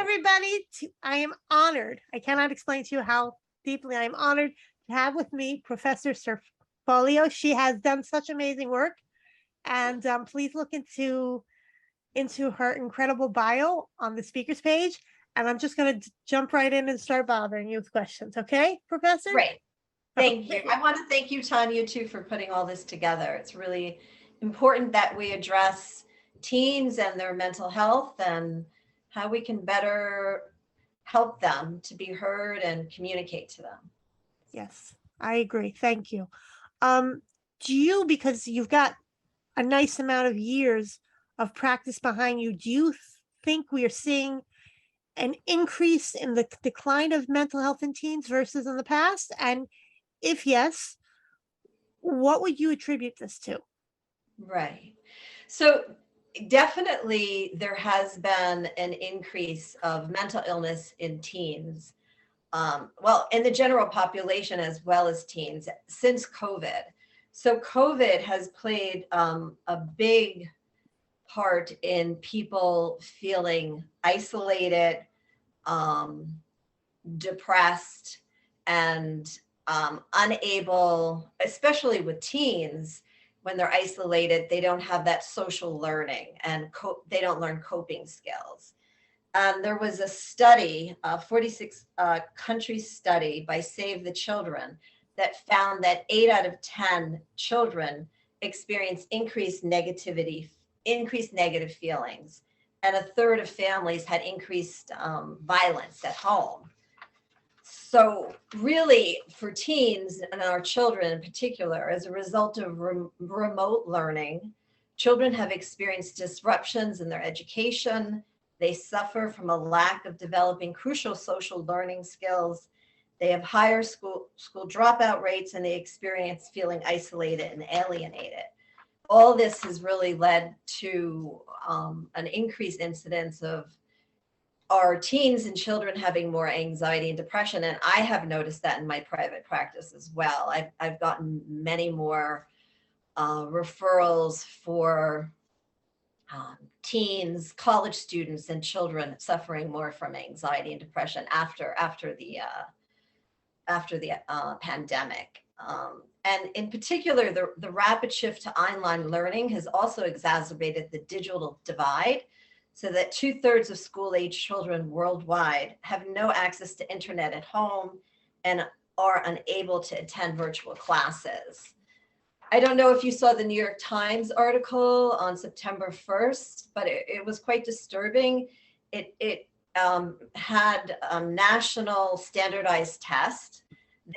everybody. I am honored. I cannot explain to you how deeply I am honored to have with me Professor Cerfolio. She has done such amazing work, and please look into her incredible bio on the speakers page. And I'm just going to jump right in and start bothering you with questions. Okay, Professor? Great. Thank you. Okay. I want to thank you, Tanya, too, for putting all this together. It's really important that we address teens and their mental health and how we can better help them to be heard and communicate to them. Yes, I agree. Thank you. Um, do you, because you've got a nice amount of years of practice behind you, do you think we are seeing an increase in the decline of mental health in teens versus in the past? And if yes, what would you attribute this to? Right. So definitely there has been an increase of mental illness in teens. Well, in the general population as well as teens since COVID. So COVID has played a big part in people feeling isolated, um, depressed, and unable, especially with teens, when they're isolated, they don't have that social learning and they don't learn coping skills. There was a study, a 46 country study by Save the Children, that found that 8 out of 10 children experience increased negative feelings, and a third of families had increased violence at home. So really, for teens and our children in particular, as a result of remote learning, children have experienced disruptions in their education. They suffer from a lack of developing crucial social learning skills. They have higher school dropout rates, and they experience feeling isolated and alienated. All this has really led to an increased incidence of our teens and children having more anxiety and depression. And I have noticed that in my private practice as well. I've gotten many more referrals for teens, college students, and children suffering more from anxiety and depression after the pandemic. And in particular, the rapid shift to online learning has also exacerbated the digital divide, so that 2/3 of school-age children worldwide have no access to internet at home and are unable to attend virtual classes. I don't know if you saw the New York Times article on September 1st, but it was quite disturbing. It had a national standardized test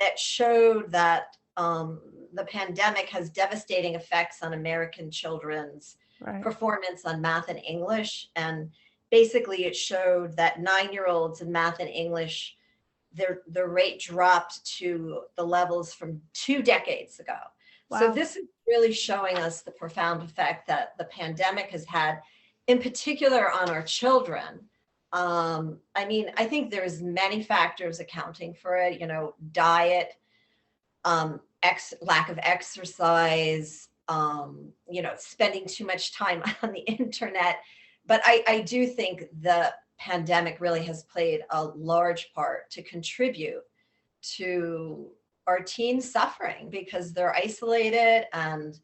that showed that the pandemic has devastating effects on American children's performance on math and English. And basically it showed that 9-year-olds in math and English, their rate dropped to the levels from 2 decades ago. Wow. So this is really showing us the profound effect that the pandemic has had, in particular on our children. I mean, I think there's many factors accounting for it, diet, lack of exercise, spending too much time on the internet. But I do think the pandemic really has played a large part to contribute to our teens suffering, because they're isolated and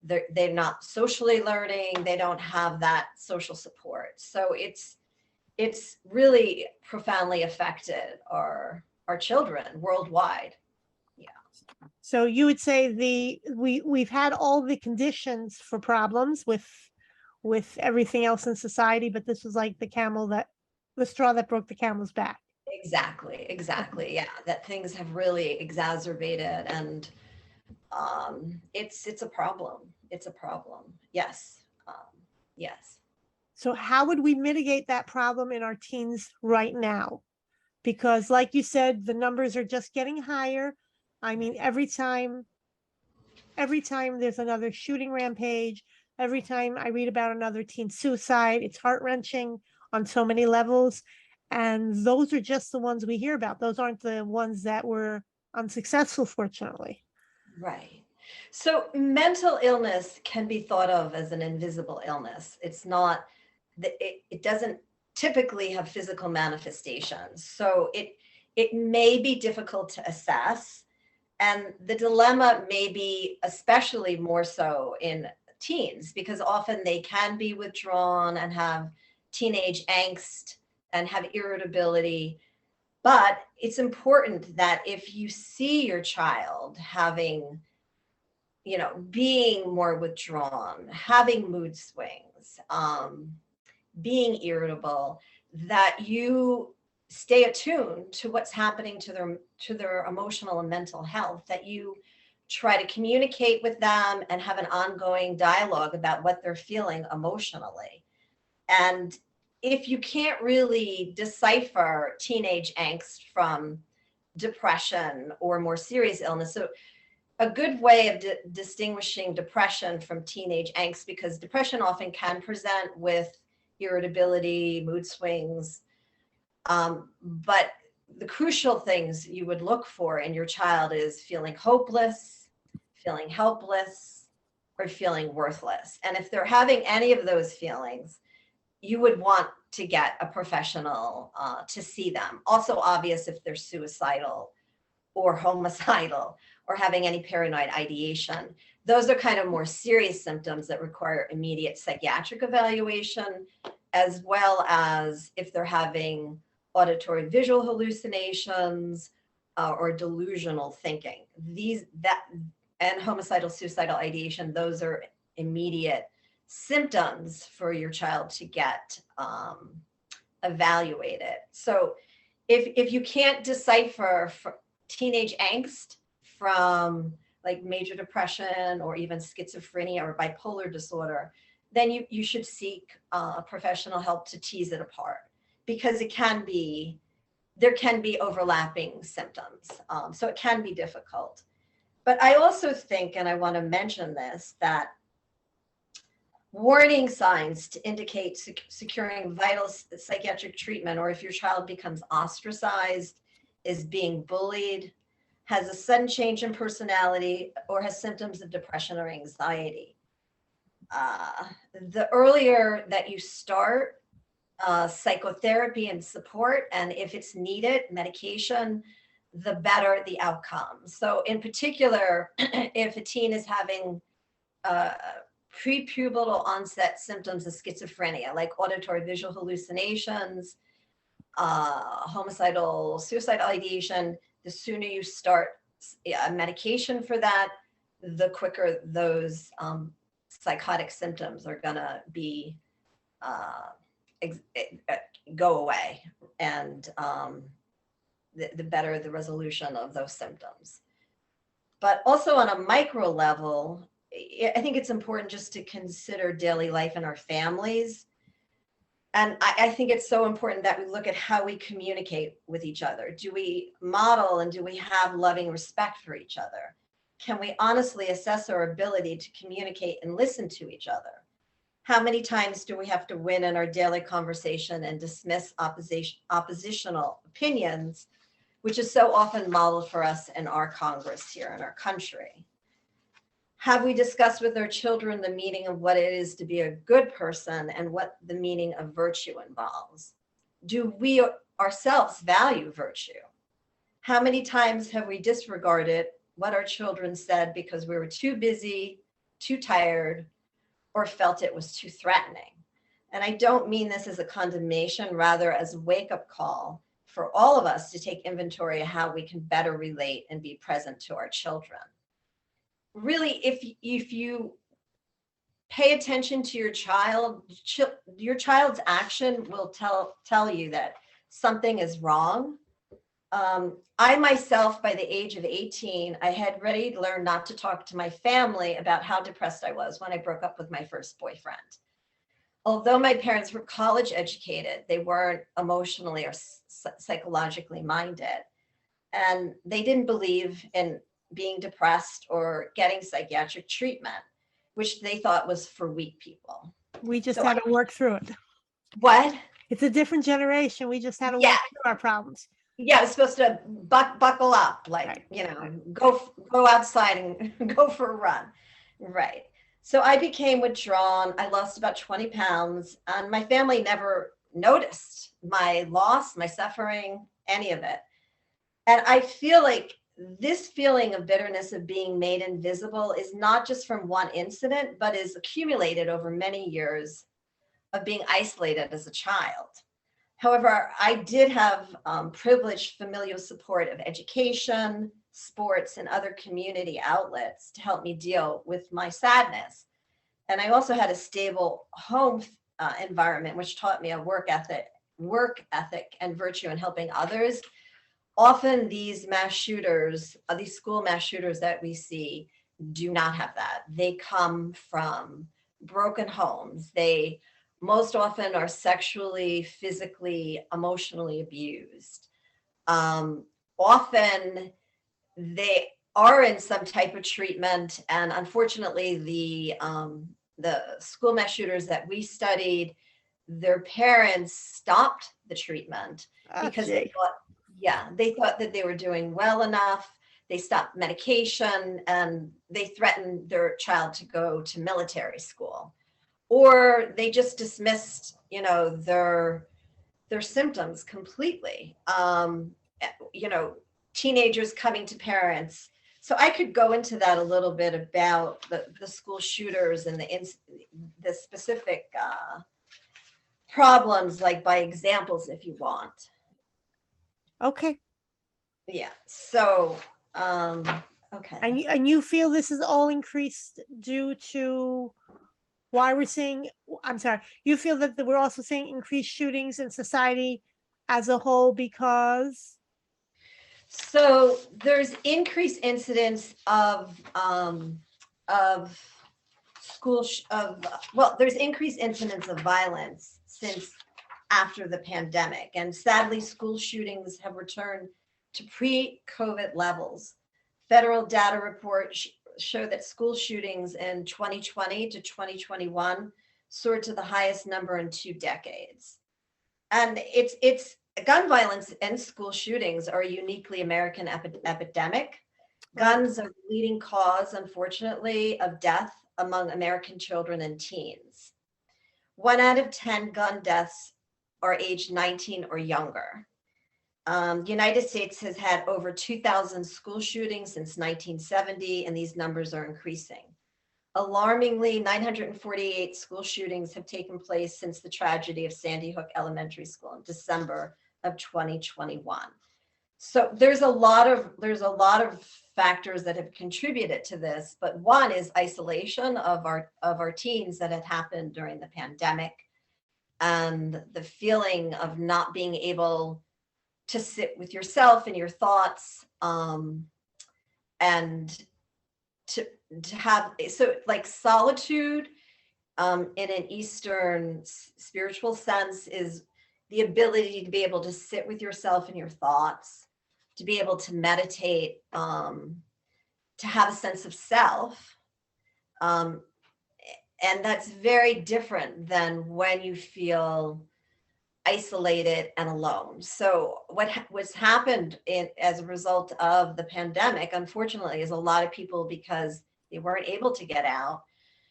they're not socially learning. They don't have that social support. So it's really profoundly affected our children worldwide. Yeah. So you would say we've had all the conditions for problems with everything else in society, but this was like the straw that broke the camel's back. Exactly. Yeah, that things have really exacerbated, and it's a problem. It's a problem. Yes. Yes. So how would we mitigate that problem in our teens right now? Because like you said, the numbers are just getting higher. I mean, every time there's another shooting rampage, every time I read about another teen suicide, it's heart-wrenching on so many levels. And those are just the ones we hear about. Those aren't the ones that were unsuccessful, fortunately. Right. So mental illness can be thought of as an invisible illness. It's not, it doesn't typically have physical manifestations. So it may be difficult to assess. And the dilemma may be especially more so in teens, because often they can be withdrawn and have teenage angst and have irritability. But it's important that if you see your child having, being more withdrawn, having mood swings, being irritable, that you stay attuned to what's happening to their emotional and mental health, that you try to communicate with them and have an ongoing dialogue about what they're feeling emotionally. And if you can't really decipher teenage angst from depression or more serious illness, so a good way of distinguishing depression from teenage angst, because depression often can present with irritability, mood swings, but the crucial things you would look for in your child is feeling hopeless, feeling helpless, or feeling worthless. And if they're having any of those feelings, you would want to get a professional to see them. Also obvious if they're suicidal or homicidal or having any paranoid ideation. Those are kind of more serious symptoms that require immediate psychiatric evaluation, as well as if they're having auditory visual hallucinations or delusional thinking. And homicidal, suicidal ideation, those are immediate symptoms for your child to get evaluated. So if you can't decipher teenage angst from like major depression or even schizophrenia or bipolar disorder, then you should seek professional help to tease it apart, because there can be overlapping symptoms. So it can be difficult. But I also think, and I want to mention this, that warning signs to indicate securing vital psychiatric treatment, or if your child becomes ostracized, is being bullied, has a sudden change in personality, or has symptoms of depression or anxiety. The earlier that you start psychotherapy and support, and if it's needed, medication, the better the outcome. So in particular, if a teen is having prepubertal onset symptoms of schizophrenia, like auditory visual hallucinations, homicidal, suicidal ideation, the sooner you start medication for that, the quicker those psychotic symptoms are gonna be go away, and the better the resolution of those symptoms. But also on a micro level, I think it's important just to consider daily life in our families. And I think it's so important that we look at how we communicate with each other. Do we model and do we have loving respect for each other? Can we honestly assess our ability to communicate and listen to each other? How many times do we have to win in our daily conversation and dismiss oppositional opinions, which is so often modeled for us in our Congress here in our country? Have we discussed with our children the meaning of what it is to be a good person and what the meaning of virtue involves? Do we ourselves value virtue? How many times have we disregarded what our children said because we were too busy, too tired, or felt it was too threatening? And I don't mean this as a condemnation, rather as a wake-up call for all of us to take inventory of how we can better relate and be present to our children. Really, if you pay attention to your child, your child's action will tell you that something is wrong. I myself, by the age of 18, I had ready to learn not to talk to my family about how depressed I was when I broke up with my first boyfriend. Although my parents were college educated, they weren't emotionally or psychologically minded. And they didn't believe in being depressed or getting psychiatric treatment, which they thought was for weak people. We just had to work through it. What? It's a different generation. We just had to work through our problems. Yeah, it's supposed to buckle up, like, right. Go outside and go for a run. Right. So I became withdrawn. I lost about 20 pounds, and my family never noticed my loss, my suffering, any of it. And I feel like this feeling of bitterness of being made invisible is not just from one incident, but is accumulated over many years of being isolated as a child. However, I did have privileged familial support of education, sports, and other community outlets to help me deal with my sadness. And I also had a stable home environment, which taught me a work ethic, and virtue in helping others. Often these mass shooters, these school mass shooters that we see, do not have that. They come from broken homes. They most often are sexually, physically, emotionally abused. Often they are in some type of treatment, and unfortunately, the school mass shooters that we studied, their parents stopped the treatment because they thought, yeah, they thought that they were doing well enough. They stopped medication and they threatened their child to go to military school, or they just dismissed, their symptoms completely. Teenagers coming to parents. So I could go into that a little bit about the school shooters and the specific problems, like by examples, if you want. Okay. Yeah. So, okay. And you feel this is all increased due to why we're seeing, I'm sorry, you feel that we're also seeing increased shootings in society as a whole because? So there's increased incidence of there's increased incidence of violence since after the pandemic, and sadly, school shootings have returned to pre-COVID levels. Federal data reports show that school shootings in 2020 to 2021 soared to the highest number in 2 decades. And it's gun violence and school shootings are a uniquely American epidemic. Guns are the leading cause, unfortunately, of death among American children and teens. 1 out of 10 gun deaths are aged 19 or younger. The United States has had over 2,000 school shootings since 1970, and these numbers are increasing. Alarmingly, 948 school shootings have taken place since the tragedy of Sandy Hook Elementary School in December of 2021. So there's a lot of factors that have contributed to this, but one is isolation of our teens that had happened during the pandemic, and the feeling of not being able to sit with yourself and your thoughts, and to have, so like solitude, in an Eastern spiritual sense, is the ability to be able to sit with yourself and your thoughts, to be able to meditate, to have a sense of self. And that's very different than when you feel isolated and alone. So what's happened as a result of the pandemic, unfortunately, is a lot of people, because they weren't able to get out,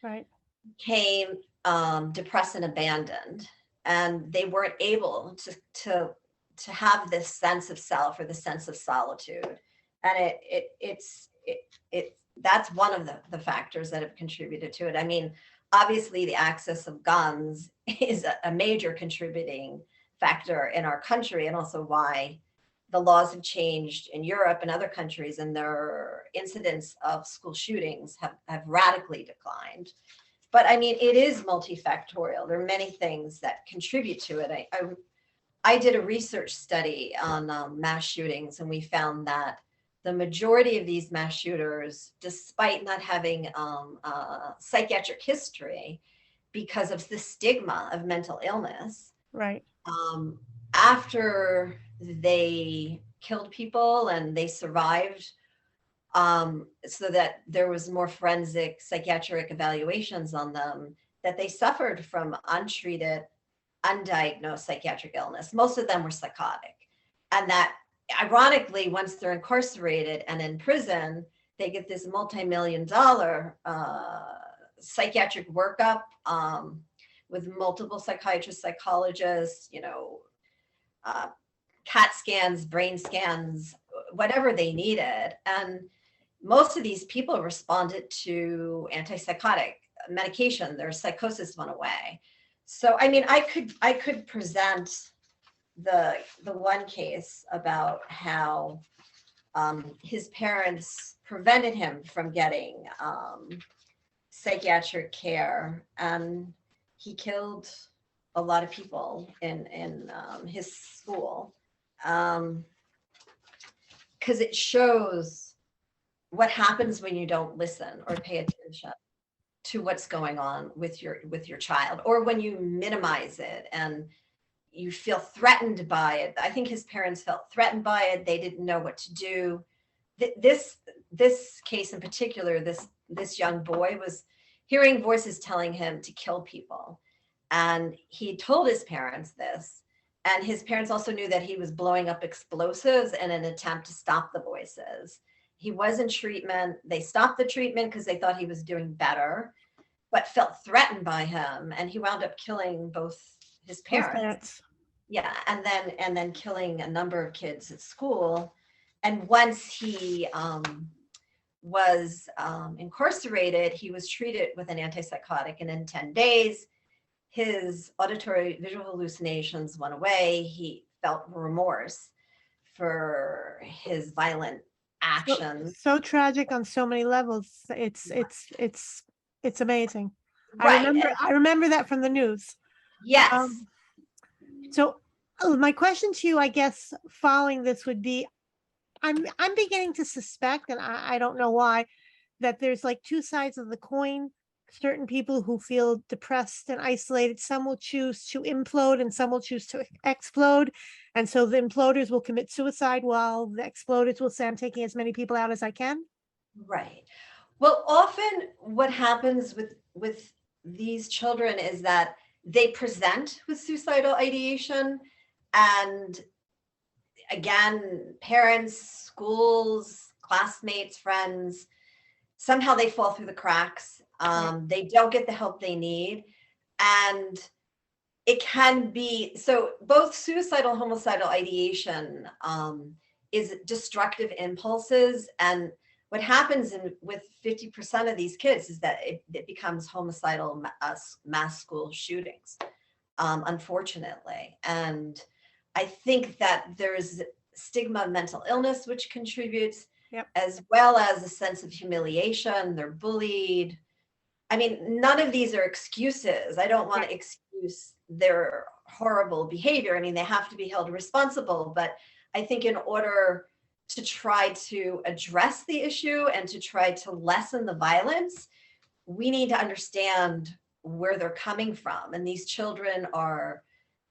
Right. became depressed and abandoned, and they weren't able to have this sense of self or the sense of solitude. And that's one of the factors that have contributed to it. I mean, obviously the access of guns is a major contributing factor in our country, and also why the laws have changed in Europe and other countries, and their incidents of school shootings have radically declined. But I mean, it is multifactorial. There are many things that contribute to it. I did a research study on mass shootings, and we found that the majority of these mass shooters, despite not having a psychiatric history because of the stigma of mental illness, Right. After they killed people and they survived, so that there was more forensic psychiatric evaluations on them, that they suffered from untreated, undiagnosed psychiatric illness. Most of them were psychotic. And that, ironically, once they're incarcerated and in prison, they get this multi-million-dollar psychiatric workup. with multiple psychiatrists, psychologists, uh, CAT scans, brain scans, whatever they needed. And most of these people responded to antipsychotic medication. Their psychosis went away. So, I mean, I could present the one case about how his parents prevented him from getting psychiatric care, and he killed a lot of people in his school, because it shows what happens when you don't listen or pay attention to what's going on with your child, or when you minimize it and you feel threatened by it. I think his parents felt threatened by it. They didn't know what to do. This case in particular, this young boy was hearing voices telling him to kill people, and he told his parents this. And his parents also knew that he was blowing up explosives in an attempt to stop the voices. He was in treatment. They stopped the treatment because they thought he was doing better, but felt threatened by him, and he wound up killing both his parents. Yeah, and then killing a number of kids at school. And once he was incarcerated, he was treated with an antipsychotic, and in 10 days, his auditory visual hallucinations went away. He felt remorse for his violent actions. So tragic on so many levels. It's amazing. Right. I remember that from the news. Yes. So my question to you, I guess, following this would be, I'm beginning to suspect, and I don't know why, that there's like two sides of the coin. Certain people who feel depressed and isolated, some will choose to implode and some will choose to explode. And so the imploders will commit suicide while the exploders will say, I'm taking as many people out as I can. Right. Well, often what happens with these children is that they present with suicidal ideation, and again, parents, schools, classmates, friends, somehow they fall through the cracks. They don't get the help they need. And it can be, so both suicidal and homicidal ideation is destructive impulses. And what happens with 50% of these kids is that it becomes homicidal mass school shootings, unfortunately. And I think that there's stigma of mental illness, which contributes, as well as a sense of humiliation. They're bullied. I mean, none of these are excuses. I don't want to excuse their horrible behavior. I mean, they have to be held responsible. But I think in order to try to address the issue and to try to lessen the violence, we need to understand where they're coming from. And these children are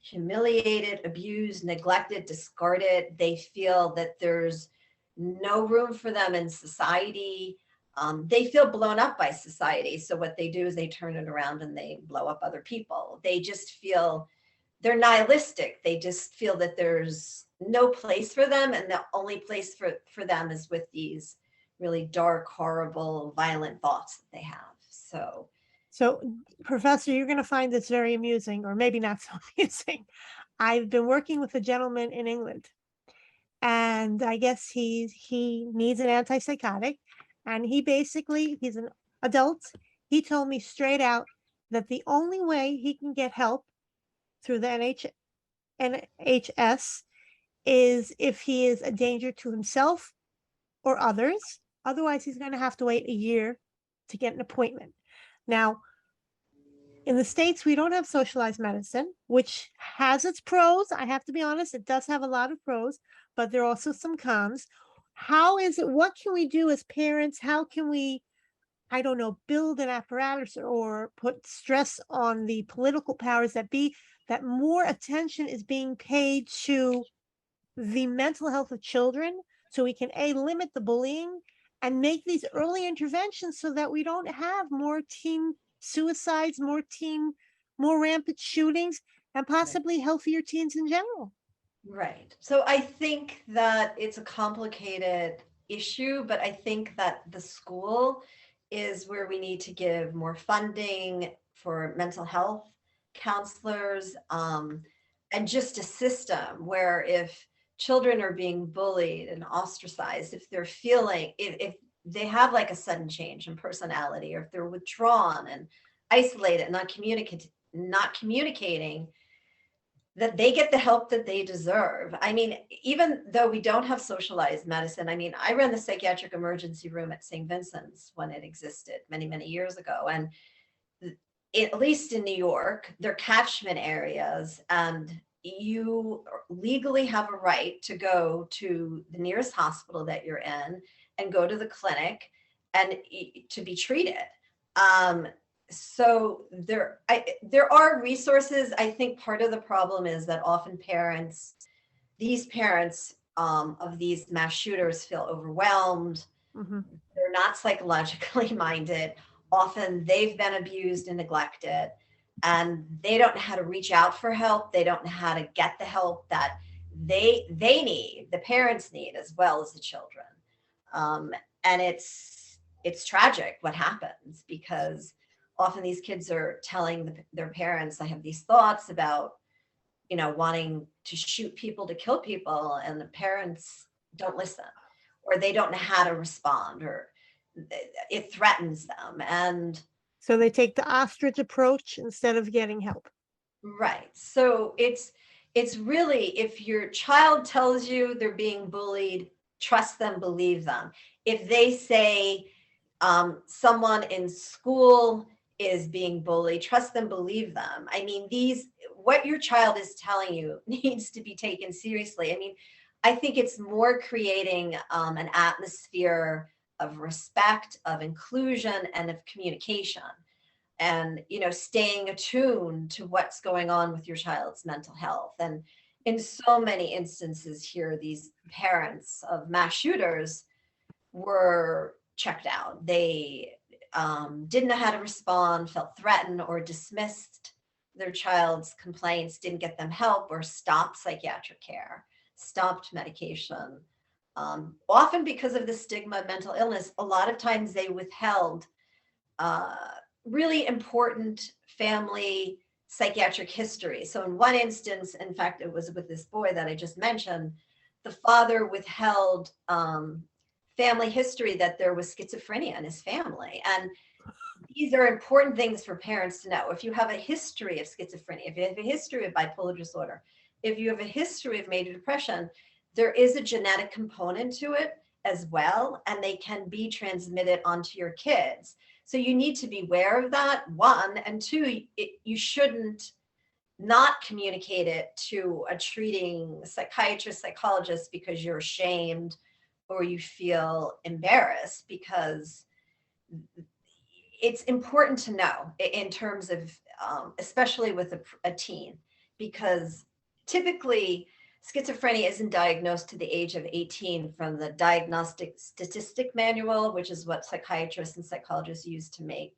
humiliated, abused, neglected, discarded. They feel that there's no room for them in society. They feel blown up by society. So what they do is they turn it around and they blow up other people. They just feel they're nihilistic. They just feel that there's no place for them. And the only place for them is with these really dark, horrible, violent thoughts that they have. So, Professor, you're going to find this very amusing, or maybe not so amusing. I've been working with a gentleman in England, and I guess he needs an antipsychotic, and he's an adult. He told me straight out that the only way he can get help through the NHS is if he is a danger to himself or others. Otherwise, he's going to have to wait a year to get an appointment. Now, in the States, we don't have socialized medicine, which has its pros. I have to be honest, it does have a lot of pros, but there are also some cons. What can we do as parents? How can we, I don't know, build an apparatus or put stress on the political powers that be, that more attention is being paid to the mental health of children, so we can limit the bullying and make these early interventions so that we don't have more teen suicides, more rampant shootings, and possibly healthier teens in general. Right. So I think that it's a complicated issue, but I think that the school is where we need to give more funding for mental health counselors, and just a system where if children are being bullied and ostracized, if they're feeling, if they have like a sudden change in personality, or if they're withdrawn and isolated, not communicating, that they get the help that they deserve. I mean, even though we don't have socialized medicine, I mean, I ran the psychiatric emergency room at St. Vincent's when it existed many, many years ago. And at least in New York, they're catchment areas, and you legally have a right to go to the nearest hospital that you're in and go to the clinic and to be treated. So there are resources. I think part of the problem is that often these parents of these mass shooters feel overwhelmed. Mhm. They're not psychologically minded. Often they've been abused and neglected, and they don't know how to reach out for help. They don't know how to get the help that they need, the parents need, as well as the children. And it's tragic what happens, because often these kids are telling their parents, I have these thoughts about, wanting to shoot people, to kill people, and the parents don't listen, or they don't know how to respond, or it threatens them. And So they take the ostrich approach instead of getting help. right. So it's really, if your child tells you they're being bullied, trust them, believe them. If they say someone in school is being bullied, trust them, believe them. I mean, what your child is telling you needs to be taken seriously. I mean, I think it's more creating an atmosphere of respect, of inclusion, and of communication, and staying attuned to what's going on with your child's mental health. And in so many instances here, these parents of mass shooters were checked out. They didn't know how to respond, felt threatened, or dismissed their child's complaints, didn't get them help, or stopped psychiatric care, stopped medication. Often because of the stigma of mental illness, a lot of times they withheld really important family psychiatric history. So in one instance, in fact, it was with this boy that I just mentioned, the father withheld family history that there was schizophrenia in his family. And these are important things for parents to know. If you have a history of schizophrenia, if you have a history of bipolar disorder, if you have a history of major depression, there is a genetic component to it as well, and they can be transmitted onto your kids. So you need to be aware of that, one, and two, you shouldn't not communicate it to a treating psychiatrist, psychologist, because you're ashamed or you feel embarrassed, because it's important to know in terms of, especially with a teen, because typically schizophrenia isn't diagnosed to the age of 18 from the Diagnostic Statistic Manual, which is what psychiatrists and psychologists use to make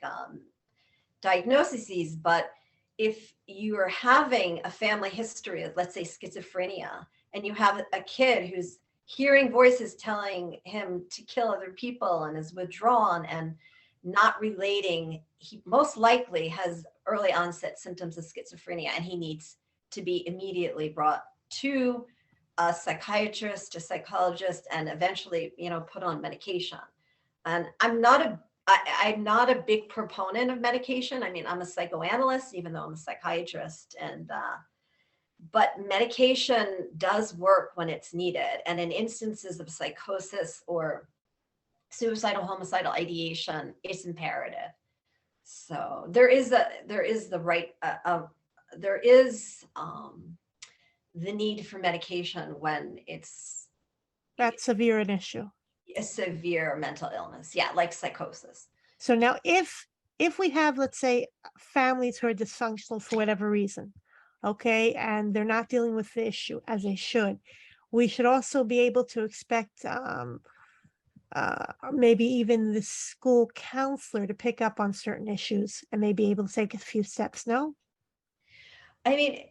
diagnoses. But if you are having a family history of, let's say, schizophrenia, and you have a kid who's hearing voices telling him to kill other people and is withdrawn and not relating, he most likely has early onset symptoms of schizophrenia, and he needs to be immediately brought to a psychiatrist, a psychologist, and eventually, put on medication. And I'm not a big proponent of medication. I mean, I'm a psychoanalyst, even though I'm a psychiatrist, and but medication does work when it's needed, and in instances of psychosis or suicidal, homicidal ideation, it's imperative. So there is the need for medication when it's That's severe an issue. a severe mental illness. Yeah, like psychosis. So now if we have, let's say, families who are dysfunctional for whatever reason, okay, and they're not dealing with the issue as they should, we should also be able to expect maybe even the school counselor to pick up on certain issues and maybe able to take a few steps. No? I mean,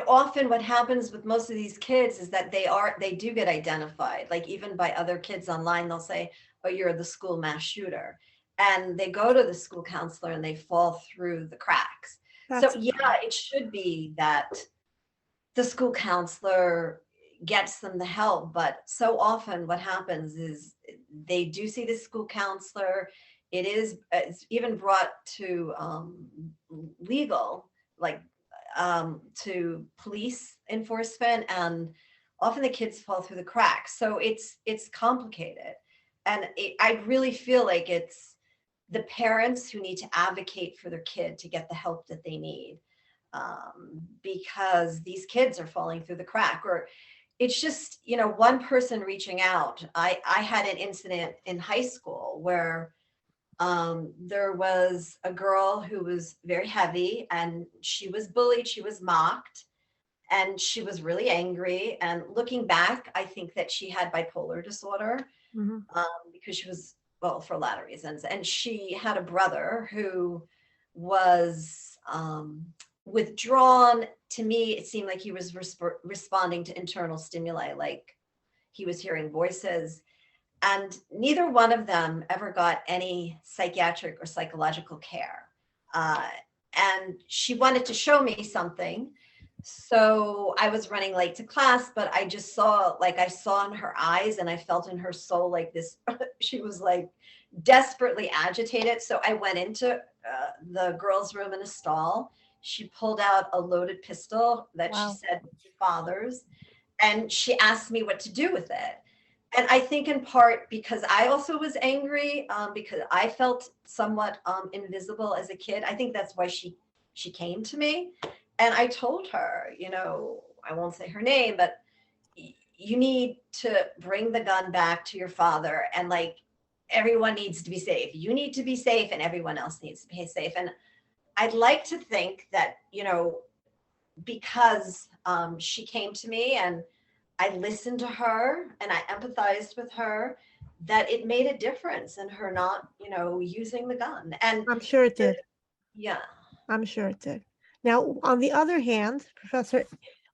often what happens with most of these kids is that they do get identified, like even by other kids online. They'll say, oh, you're the school mass shooter, and they go to the school counselor and they fall through the cracks. So That's yeah, it should be that the school counselor gets them the help, but so often what happens is they do see the school counselor. It's even brought to legal, like to police enforcement, and often the kids fall through the cracks. So it's complicated, and I really feel like it's the parents who need to advocate for their kid to get the help that they need, because these kids are falling through the crack, or it's just, one person reaching out. I had an incident in high school where there was a girl who was very heavy, and she was bullied, she was mocked, and she was really angry. And looking back, I think that she had bipolar disorder, Mhm. because she was, well, for a lot of reasons. And she had a brother who was withdrawn. To me, it seemed like he was responding to internal stimuli, like he was hearing voices. And neither one of them ever got any psychiatric or psychological care. Uh, and she wanted to show me something. So I was running late to class, but I just saw, like, I saw in her eyes and I felt in her soul like this, she was like desperately agitated. So I went into the girls' room in a stall. She pulled out a loaded pistol that she Wow. said was your father's, and she asked me what to do with it. And I think in part because I also was angry, because I felt somewhat invisible as a kid. I think that's why she came to me. And I told her, I won't say her name, but you need to bring the gun back to your father, and like everyone needs to be safe. You need to be safe, and everyone else needs to be safe. And I'd like to think that, because she came to me and I listened to her and I empathized with her, that it made a difference in her not, using the gun. And I'm sure it did. yeah, I'm sure it did. Now, on the other hand, Professor,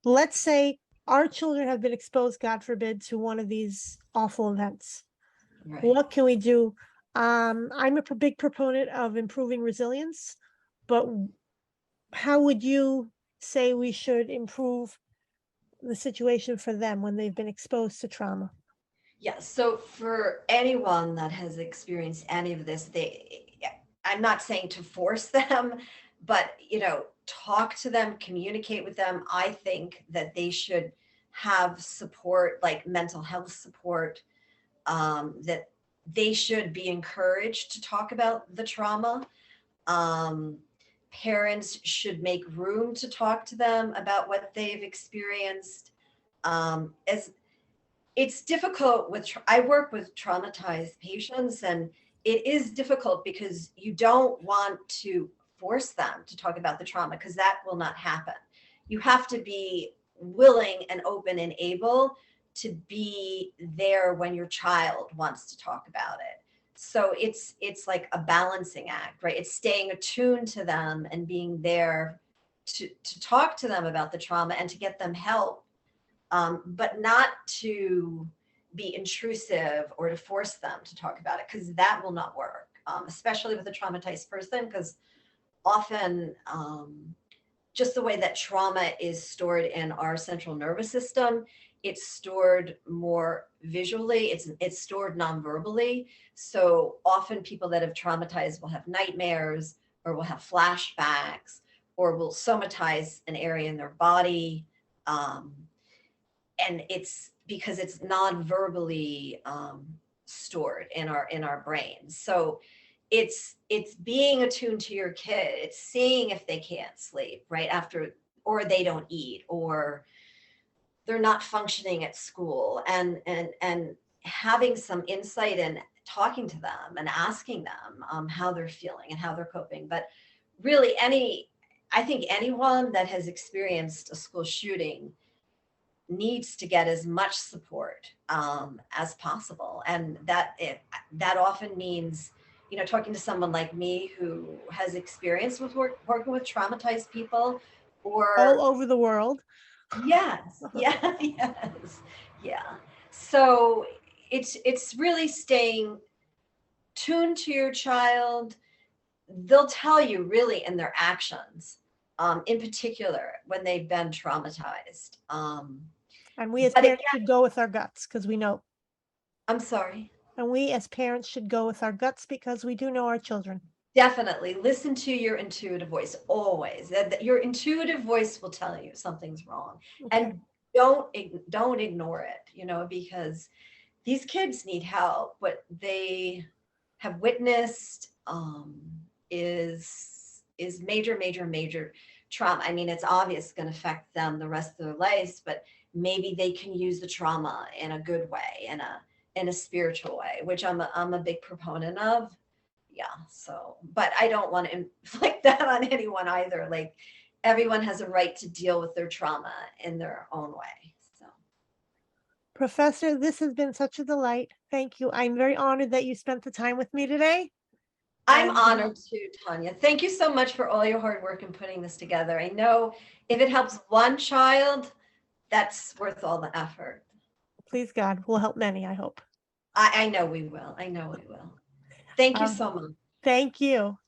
let's say our children have been exposed, God forbid, to one of these awful events. right. What can we do? I'm a big proponent of improving resilience, but how would you say we should improve the situation for them when they've been exposed to trauma? Yeah. So for anyone that has experienced any of this, I'm not saying to force them, but, talk to them, communicate with them. I think that they should have support, like mental health support, that they should be encouraged to talk about the trauma. Um, Parents should make room to talk to them about what they've experienced. As it's difficult I work with traumatized patients, and it is difficult because you don't want to force them to talk about the trauma, because that will not happen. You have to be willing and open and able to be there when your child wants to talk about it. So it's like a balancing act, right? It's staying attuned to them and being there to talk to them about the trauma and to get them help, but not to be intrusive or to force them to talk about it, because that will not work, especially with a traumatized person, because often, just the way that trauma is stored in our central nervous system, it's stored more visually, it's stored non-verbally. So often people that have traumatized will have nightmares, or will have flashbacks, or will somatize an area in their body. Um, and it's because it's non-verbally stored in our brains. So it's being attuned to your kid. It's seeing if they can't sleep right after, or they don't eat, or they're not functioning at school, and having some insight and talking to them and asking them how they're feeling and how they're coping. But really, I think anyone that has experienced a school shooting needs to get as much support as possible, and that often means, talking to someone like me who has experience with working with traumatized people, All or over the world. yes, yeah, yes, yeah. So it's really staying tuned to your child. They'll tell you really in their actions in particular when they've been traumatized. And we as But parents should go with our guts because we know. I'm sorry. And we as parents should go with our guts because we do know our children. Definitely listen to your intuitive voice always. That your intuitive voice will tell you something's wrong. Okay. And don't ignore it, you know, because these kids need help. What they have witnessed is major, major, major trauma. I mean, it's obvious going to affect them the rest of their lives, but maybe they can use the trauma in a good way, in a spiritual way, which I'm a big proponent of. Yeah. So, but I don't want to inflict that on anyone either. Like, everyone has a right to deal with their trauma in their own way. So, Professor, this has been such a delight. Thank you. I'm very honored that you spent the time with me today. I'm And honored too, Tanya. Thank you so much for all your hard work in putting this together. I know if it helps one child, that's worth all the effort. please God, we'll help many, I hope. I know we will. I know we will. Thank you Um, so much. Thank you.